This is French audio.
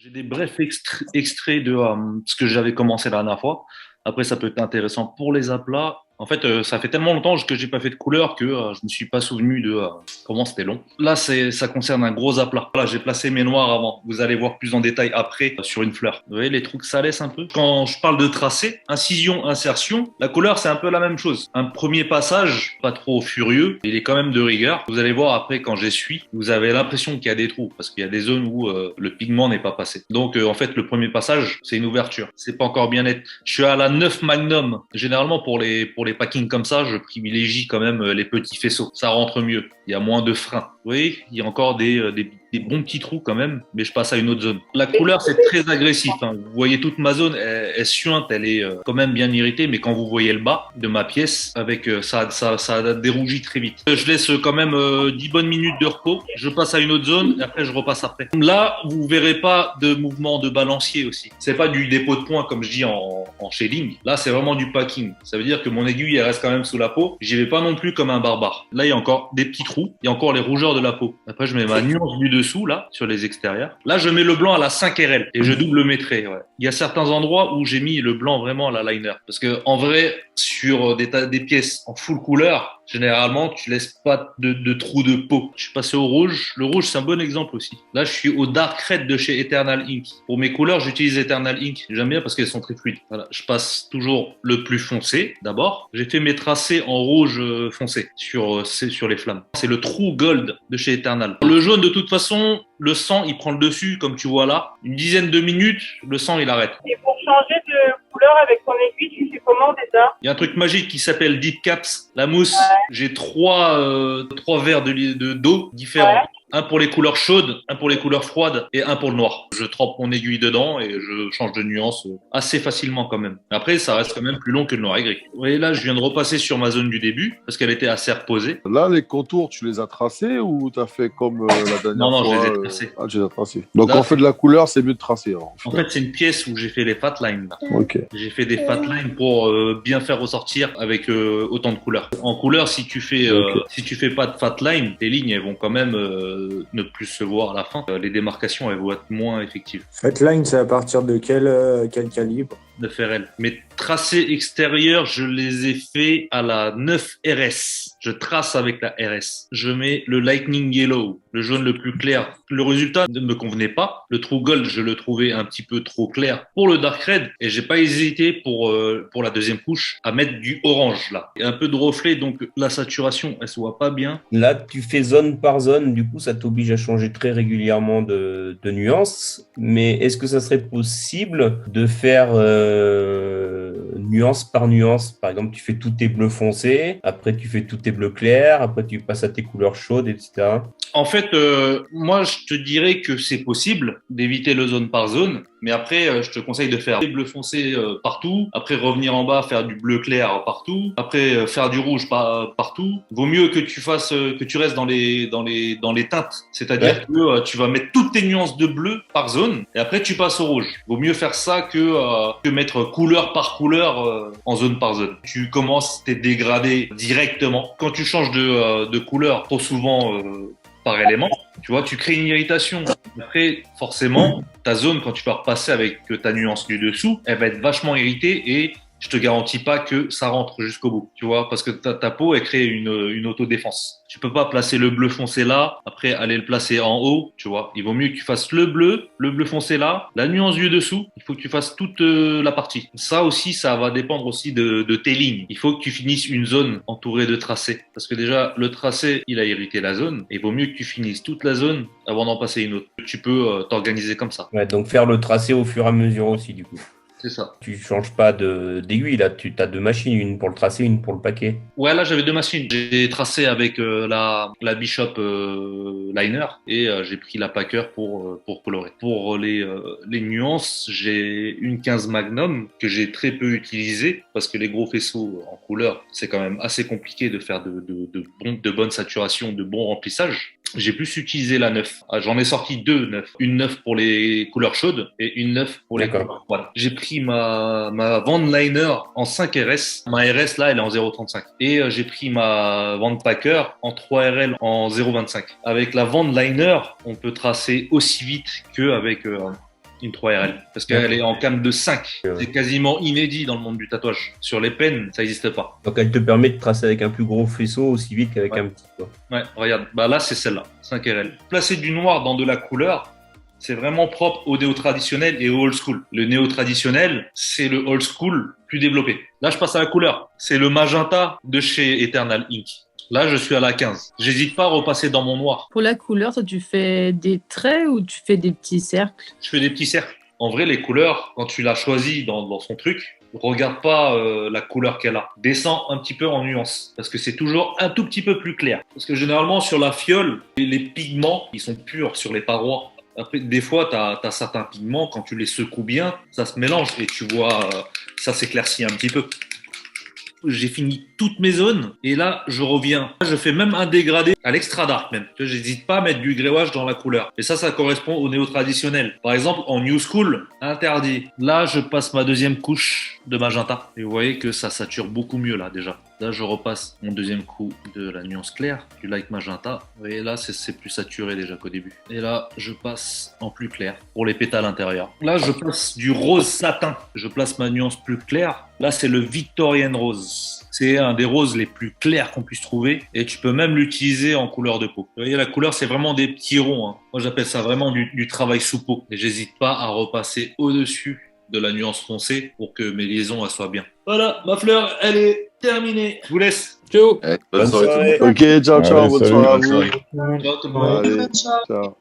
J'ai des brefs extraits de ce que j'avais commencé la dernière fois. Après, ça peut être intéressant pour les aplats. En fait, ça fait tellement longtemps que j'ai pas fait de couleur que je me suis pas souvenu de comment c'était long. Là, ça concerne un gros aplat. Là, j'ai placé mes noirs avant. Vous allez voir plus en détail après sur une fleur. Vous voyez les trous que ça laisse un peu. Quand je parle de tracé, incision, insertion, la couleur c'est un peu la même chose. Un premier passage, pas trop furieux, il est quand même de rigueur. Vous allez voir après quand j'essuie, vous avez l'impression qu'il y a des trous parce qu'il y a des zones où le pigment n'est pas passé. Donc en fait, le premier passage, c'est une ouverture. C'est pas encore bien net. Je suis à la 9 Magnum. Généralement pour les packings comme ça, je privilégie quand même les petits faisceaux. Ça rentre mieux. Il y a moins de freins. Vous voyez, il y a encore des bons petits trous quand même, mais je passe à une autre zone. La couleur, c'est très agressif. Hein. Vous voyez toute ma zone, elle suinte, elle est quand même bien irritée, mais quand vous voyez le bas de ma pièce, avec ça dérougit très vite. Je laisse quand même 10 bonnes minutes de repos. Je passe à une autre zone et après je repasse après. Là, vous verrez pas de mouvement de balancier aussi. C'est pas du dépôt de points comme je dis en shading. Là, c'est vraiment du packing. Ça veut dire que mon aiguille, elle reste quand même sous la peau. J'y vais pas non plus comme un barbare. Là, il y a encore des petits trous. Il y a encore les rougeurs de la peau. Après, je mets ma nuance du dessous, là, sur les extérieurs. Là, je mets le blanc à la 5 RL et je double mes traits, ouais. Il y a certains endroits où j'ai mis le blanc vraiment à la liner. Parce que, en vrai, sur des pièces en full couleur, généralement, tu laisses pas de trous de peau. Je suis passé au rouge. Le rouge, c'est un bon exemple aussi. Là, je suis au Dark Red de chez Eternal Ink. Pour mes couleurs, j'utilise Eternal Ink. J'aime bien parce qu'elles sont très fluides. Voilà. Je passe toujours le plus foncé, d'abord. J'ai fait mes tracés en rouge foncé sur les flammes. C'est le True Gold de chez Eternal. Le jaune, de toute façon, le sang, il prend le dessus, comme tu vois là. Une dizaine de minutes, le sang, il arrête. Et pour changer de couleur avec ton aiguille, tu fais comment déjà? Il y a un truc magique qui s'appelle Deep Caps. La mousse, j'ai trois verres d'eau différents. Ouais. Un pour les couleurs chaudes, un pour les couleurs froides et un pour le noir. Je trempe mon aiguille dedans et je change de nuance assez facilement quand même. Après, ça reste quand même plus long que le noir et gris. Vous voyez là, je viens de repasser sur ma zone du début parce qu'elle était assez reposée. Là, les contours, tu les as tracés ou tu as fait comme la dernière Non, fois je les ai tracés. Ah, tu les as tracés. Donc, Là, quand on fait de la couleur, c'est mieux de tracer. Alors, en fait, c'est une pièce où j'ai fait les fat lines. Là. Ok. J'ai fait des fat lines pour bien faire ressortir avec autant de couleurs. En couleur, si tu fais pas de fat line, tes lignes elles vont quand même ne plus se voir à la fin. Les démarcations elles vont être moins effectives. Fatline, c'est à partir de quel calibre? De FRL. Mes tracés extérieurs, je les ai faits à la 9 RS. Je trace avec la RS. Je mets le Lightning Yellow, le jaune le plus clair. Le résultat ne me convenait pas. Le True Gold, je le trouvais un petit peu trop clair pour le Dark Red. Et j'ai pas hésité pour la deuxième couche à mettre du orange là. Il y a un peu de reflet, donc la saturation, elle se voit pas bien. Là, tu fais zone par zone. Du coup, ça t'oblige à changer très régulièrement de nuance. Mais est-ce que ça serait possible de faire nuance par nuance? Par exemple, tu fais tous tes bleus foncés, après tu fais tous tes bleus clairs, après tu passes à tes couleurs chaudes, etc. En fait, moi, je te dirais que c'est possible d'éviter le zone par zone, mais après, je te conseille de faire des bleus foncés partout, après revenir en bas, faire du bleu clair partout, après faire du rouge partout. Vaut mieux que tu restes dans les teintes, c'est-à-dire que tu vas mettre toutes tes nuances de bleu par zone, et après tu passes au rouge. Vaut mieux faire ça que mettre couleur par couleur en zone par zone. Tu commences tes dégradés directement. Quand tu changes de couleur trop souvent par élément, tu vois, tu crées une irritation. Après, forcément, ta zone, quand tu vas repasser avec ta nuance du dessous, elle va être vachement irritée et je te garantis pas que ça rentre jusqu'au bout, tu vois, parce que ta peau, elle crée une autodéfense. Tu peux pas placer le bleu foncé là, après aller le placer en haut, tu vois. Il vaut mieux que tu fasses le bleu foncé là, la nuance du dessous, il faut que tu fasses toute la partie. Ça aussi, ça va dépendre aussi de tes lignes. Il faut que tu finisses une zone entourée de tracés. Parce que déjà, le tracé, il a irrité la zone, et il vaut mieux que tu finisses toute la zone avant d'en passer une autre. Tu peux t'organiser comme ça. Ouais, donc faire le tracé au fur et à mesure aussi, du coup. C'est ça. Tu changes pas d'aiguille, là, tu as deux machines, une pour le tracé, une pour le paquet. Ouais, là j'avais deux machines. J'ai tracé avec la Bishop Liner et j'ai pris la Packer pour colorer. Pour les nuances, j'ai une 15 Magnum que j'ai très peu utilisée parce que les gros faisceaux en couleur, c'est quand même assez compliqué de faire de bonnes saturations, de bons remplissages. J'ai plus utilisé la 9. J'en ai sorti deux 9. Une 9 pour les couleurs chaudes et une 9 pour les couleurs. Voilà. J'ai pris ma Van Liner en 5 RS. Ma RS là, elle est en 0,35. Et j'ai pris ma Van Packer en 3 RL en 0,25. Avec la Van Liner, on peut tracer aussi vite qu'avec une 3RL. Parce qu'elle est en cam de 5. C'est quasiment inédit dans le monde du tatouage. Sur les peines, ça n'existe pas. Donc elle te permet de tracer avec un plus gros faisceau aussi vite qu'avec un petit, quoi. Ouais, regarde. Bah là, c'est celle-là, 5RL. Placer du noir dans de la couleur, c'est vraiment propre au néo-traditionnel et au old school. Le néo-traditionnel, c'est le old school plus développé. Là, je passe à la couleur. C'est le magenta de chez Eternal Ink. Là, je suis à la 15. J'hésite pas à repasser dans mon noir. Pour la couleur, toi, tu fais des traits ou tu fais des petits cercles? Je fais des petits cercles. En vrai, les couleurs, quand tu l'as choisi dans son truc, regarde pas la couleur qu'elle a. Descends un petit peu en nuance. Parce que c'est toujours un tout petit peu plus clair. Parce que généralement, sur la fiole, les pigments, ils sont purs sur les parois. Après, des fois, tu as certains pigments, quand tu les secoues bien, ça se mélange et tu vois, ça s'éclaircit un petit peu. J'ai fini toutes mes zones et là, je reviens. Je fais même un dégradé à l'extra dark même. J'hésite pas à mettre du greywash dans la couleur. Et ça correspond au néo-traditionnel. Par exemple, en new school, interdit. Là, je passe ma deuxième couche de magenta. Et vous voyez que ça sature beaucoup mieux là déjà. Là, je repasse mon deuxième coup de la nuance claire, du light magenta. Vous voyez, là, c'est plus saturé déjà qu'au début. Et là, je passe en plus clair pour les pétales intérieurs. Là, je passe du rose satin. Je place ma nuance plus claire. Là, c'est le Victorian Rose. C'est un des roses les plus clairs qu'on puisse trouver. Et tu peux même l'utiliser en couleur de peau. Vous voyez, la couleur, c'est vraiment des petits ronds, hein. Moi, j'appelle ça vraiment du travail sous peau. Et j'hésite pas à repasser au-dessus de la nuance foncée pour que mes liaisons soient bien. Voilà, ma fleur, elle est terminée. Je vous laisse. Ciao. Bonne soirée. Ok, ciao, ciao. Allez, Bonne salut. soirée à vous. Ciao tout le monde. Allez, ciao.